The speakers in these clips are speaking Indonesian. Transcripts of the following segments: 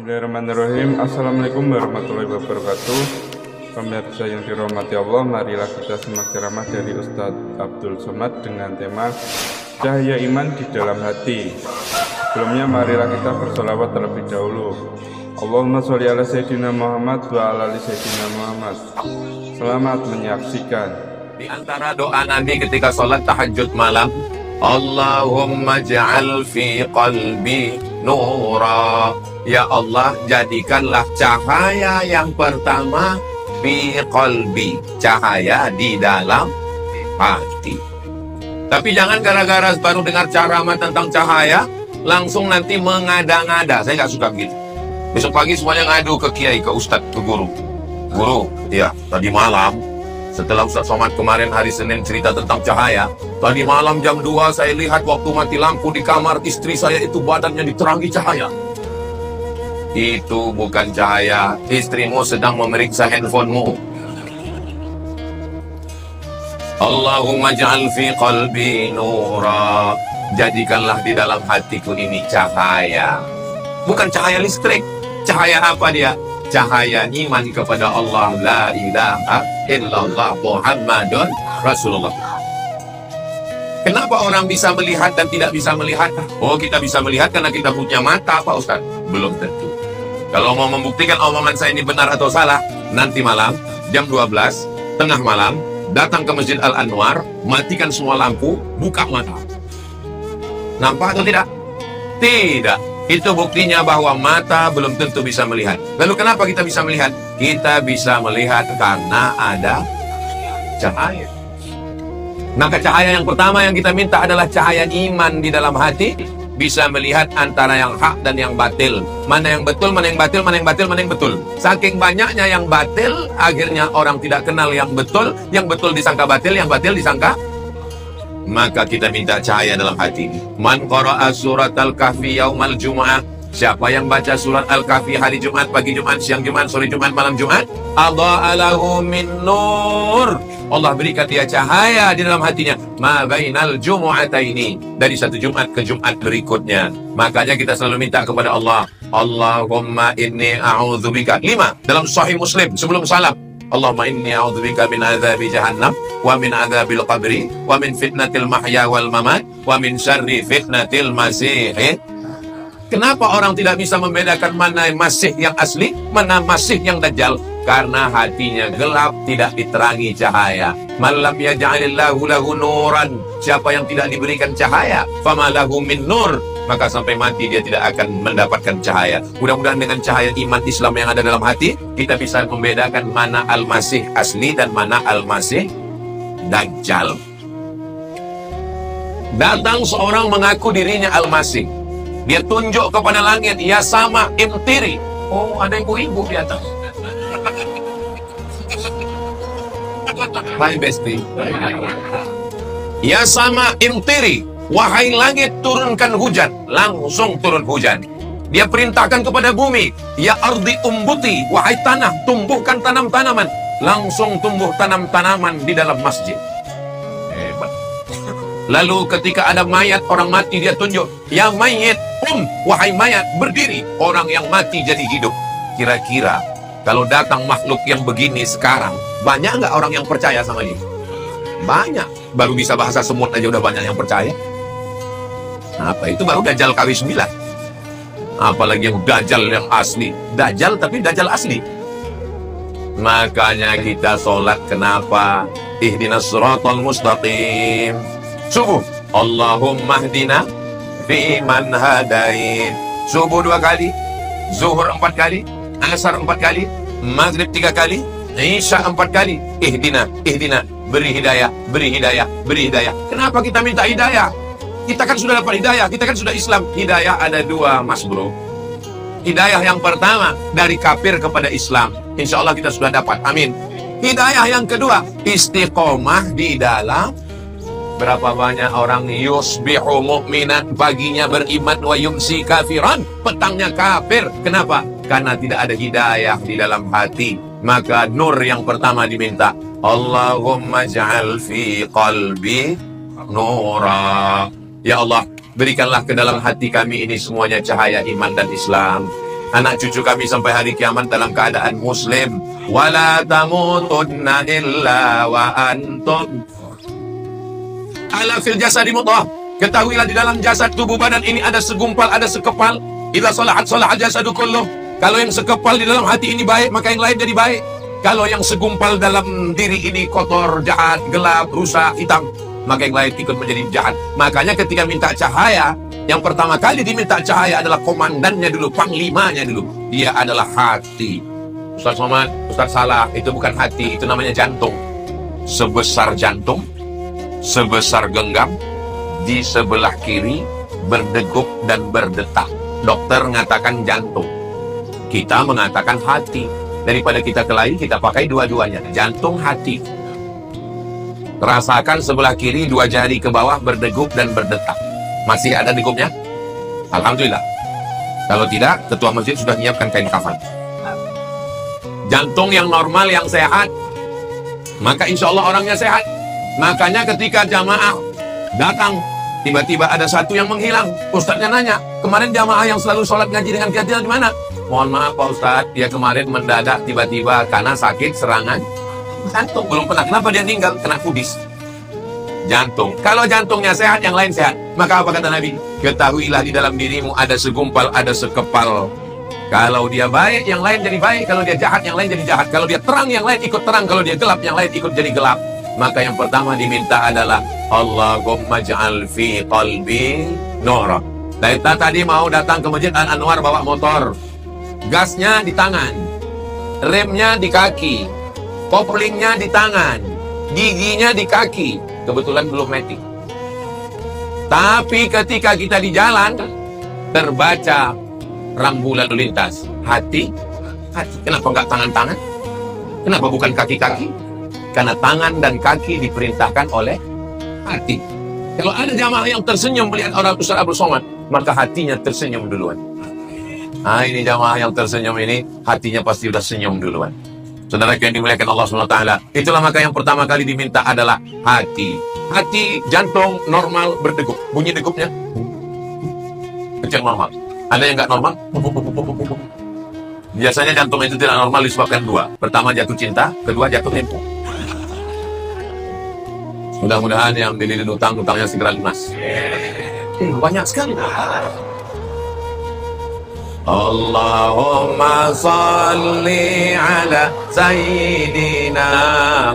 Bismillahirrahmanirrahim. Assalamualaikum warahmatullahi wabarakatuh. Pemirsa yang dirahmati Allah, marilah kita simak ceramah dari Ustadz Abdul Somad dengan tema Cahaya Iman di Dalam Hati. Sebelumnya marilah kita bersolawat terlebih dahulu. Allahumma sholli ala Sayyidina Muhammad wa ala ali Sayyidina Muhammad. Selamat menyaksikan. Di antara doa Nabi ketika sholat tahajud malam, Allahumma ja'al fi qalbi nura. Ya Allah, jadikanlah cahaya yang pertama fi qalbi, cahaya di dalam hati. Tapi jangan gara-gara baru dengar ceramah tentang cahaya langsung nanti mengada-ngada. Saya nggak suka begitu. Besok pagi semuanya ngadu ke kiai, ke ustadz, ke guru. Guru, ya tadi malam setelah Ustadz Somad kemarin hari Senin cerita tentang cahaya, tadi malam jam 2 saya lihat waktu mati lampu di kamar istri saya itu badannya diterangi cahaya. Itu bukan cahaya, istrimu sedang memeriksa handphonemu. Allahumma ja'al fi qalbi nura. Jadikanlah di dalam hatiku ini cahaya. Bukan cahaya listrik. Cahaya apa dia? Cahaya iman kepada Allah, la ilaha illallah Muhammadun Rasulullah. Kenapa orang bisa melihat dan tidak bisa melihat? Oh, kita bisa melihat karena kita punya mata, Pak Ustaz. Belum tentu. Kalau mau membuktikan omongan saya ini benar atau salah, nanti malam jam 12 tengah malam datang ke Masjid Al-Anwar, matikan semua lampu, buka mata. Nampak atau tidak? Tidak. Itu buktinya bahwa mata belum tentu bisa melihat. Lalu kenapa kita bisa melihat? Kita bisa melihat karena ada cahaya. Maka cahaya yang pertama yang kita minta adalah cahaya iman di dalam hati. Bisa melihat antara yang hak dan yang batil. Mana yang betul, mana yang batil, mana yang batil, mana yang betul. Saking banyaknya yang batil, akhirnya orang tidak kenal yang betul disangka batil, yang batil disangka. Maka kita minta cahaya dalam hati. Man qara'a surat Al-Kahfi yaumal Jum'ah. Siapa yang baca surat Al-Kahfi hari Jumat, pagi Jumat, siang Jumat, sore Jumat, malam Jumat, adha'a lahu min nur. Allah berikan dia cahaya di dalam hatinya. Ma bainal jumu'ataini. Dari satu Jumat ke Jumat berikutnya. Makanya kita selalu minta kepada Allah. Allahumma inni a'udzubika. 5 dalam Sahih Muslim sebelum salam. Allahumma inni a'udzubika min adzabi jahannam wa min adzabil qabri wa min fitnatil mahya wal mamat wa min syarri fitnatil masih. Kenapa orang tidak bisa membedakan mana masih yang asli, mana masih yang dajjal? Karena hatinya gelap, tidak diterangi cahaya. Malam yaj'alillahu lahu nuran. Siapa yang tidak diberikan cahaya, fama lahu min nur, maka sampai mati dia tidak akan mendapatkan cahaya. Mudah-mudahan dengan cahaya iman Islam yang ada dalam hati, kita bisa membedakan mana Al-Masih asli dan mana Al-Masih dajjal. Datang seorang mengaku dirinya Al-Masih. Dia tunjuk kepada langit, ya sama imtiri. Oh, ada ibu-ibu di atas. My bestie. Ya sama imtiri. Wahai langit, turunkan hujan. Langsung turun hujan. Dia perintahkan kepada bumi, ya ardi umbuti. Wahai tanah, tumbuhkan tanam-tanaman. Langsung tumbuh tanam-tanaman di dalam masjid. Hebat. Lalu ketika ada mayat, orang mati, dia tunjuk, ya mayit, wahai mayat, berdiri. Orang yang mati jadi hidup. Kira-kira kalau datang makhluk yang begini sekarang, banyak nggak orang yang percaya sama dia? Banyak. Baru bisa bahasa semut aja udah banyak yang percaya. Apa itu baru Dajjal KW9? Apalagi yang Dajjal yang asli. Dajjal tapi Dajjal asli. Makanya kita sholat kenapa? Ihdinas siratal mustaqim. Subuh, Allahumma hdina fiman hadait. Subuh 2 kali, zuhur 4 kali, asar 4 kali, maghrib 3 kali, isya 4 kali. Ihdina, beri hidayah, beri hidayah, beri hidayah. Kenapa kita minta hidayah? Kita kan sudah dapat hidayah, kita kan sudah Islam. Hidayah ada 2, mas bro. Hidayah yang pertama dari kafir kepada Islam, insya Allah kita sudah dapat, amin. Hidayah yang kedua, istiqomah di dalam. Berapa banyak orang yusbihu mu'minan, paginya beriman, wa yumsi kafiran, petangnya kafir. Kenapa? Karena tidak ada hidayah di dalam hati. Maka nur yang pertama diminta, Allahumma ja'al fi qalbi nura. Ya Allah, berikanlah ke dalam hati kami ini semuanya cahaya iman dan Islam. anak cucu kami sampai hari kiamat dalam keadaan muslim. Wala tamutunna illa wa antum ala fil jasadi mudghah. Ketahuilah di dalam jasad tubuh badan ini ada segumpal, ada sekepal. Idza salahat salahal jasadu kulluh. Kalau yang sekepal di dalam hati ini baik, maka yang lain jadi baik. Kalau yang segumpal dalam diri ini kotor, jahat, gelap, rusak, hitam, maka yang lain ikut menjadi jahat. Makanya ketika minta cahaya, yang pertama kali diminta cahaya adalah komandannya dulu, panglimanya dulu. Dia adalah hati. Ustaz Somad, Ustaz salah, itu bukan hati, itu namanya jantung. Sebesar jantung, sebesar genggam, di sebelah kiri berdegup dan berdetak. Dokter mengatakan jantung, kita mengatakan hati. Daripada kita kelahi, kita pakai dua-duanya, jantung, hati. Rasakan sebelah kiri 2 jari ke bawah berdegup dan berdetak. Masih ada degupnya? Alhamdulillah. Kalau tidak, ketua masjid sudah menyiapkan kain kafan. Jantung yang normal, yang sehat, maka insya Allah orangnya sehat. Makanya ketika jamaah datang, tiba-tiba ada satu yang menghilang. Ustadznya nanya, kemarin jamaah yang selalu sholat ngaji dengan kiat di mana? Mohon maaf Pak Ustadz, dia kemarin mendadak tiba-tiba karena sakit serangan jantung. Belum pernah. Kenapa dia meninggal? Kena kudis jantung. Kalau jantungnya sehat, yang lain sehat. Maka apa kata Nabi? Ketahuilah di dalam dirimu ada segumpal, ada sekepal. Kalau dia baik, yang lain jadi baik. Kalau dia jahat, yang lain jadi jahat. Kalau dia terang, yang lain ikut terang. Kalau dia gelap, yang lain ikut jadi gelap. Maka yang pertama diminta adalah Allahumma ja'al fi qalbi nura. Kita tadi mau datang ke Masjid Al-Anwar bawa motor. Gasnya di tangan, remnya di kaki, koplingnya di tangan, giginya di kaki. Kebetulan belum metik. Tapi ketika kita di jalan, terbaca rambu lalu lintas. Hati. Kenapa enggak tangan-tangan? Kenapa bukan kaki-kaki? Karena tangan dan kaki diperintahkan oleh hati. Kalau ada jamaah yang tersenyum melihat orang Ustaz Abdul Somad, maka hatinya tersenyum duluan. Nah, ini jamaah yang tersenyum ini, hatinya pasti sudah senyum duluan. Saudara yang dimuliakan Allah SWT, itulah maka yang pertama kali diminta adalah hati. Hati, jantung normal berdegup. Bunyi degupnya kecil normal. Ada yang nggak normal? Biasanya jantung itu tidak normal disebabkan 2. Pertama jatuh cinta, kedua jatuh tempo. Mudah-mudahan yang dililit utang-utangnya segera lunas. Banyak sekali. Allahumma salli ala Sayyidina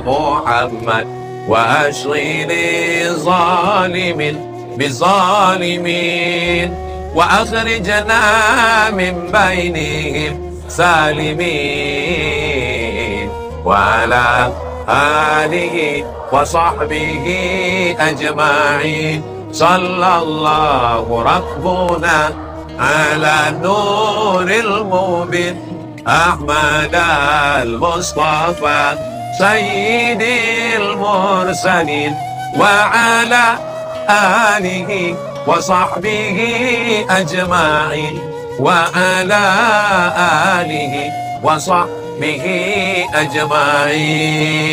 Muhammad wa ashghili zalimin bizalimin wa akhrijna min bainihim salimin wa ala alihi wa sahbihi ajma'in sallallahu rabbuna على نور المبين أحمد المصطفى سيد المرسلين وعلى آله وصحبه أجمعين وعلى آله وصحبه أجمعين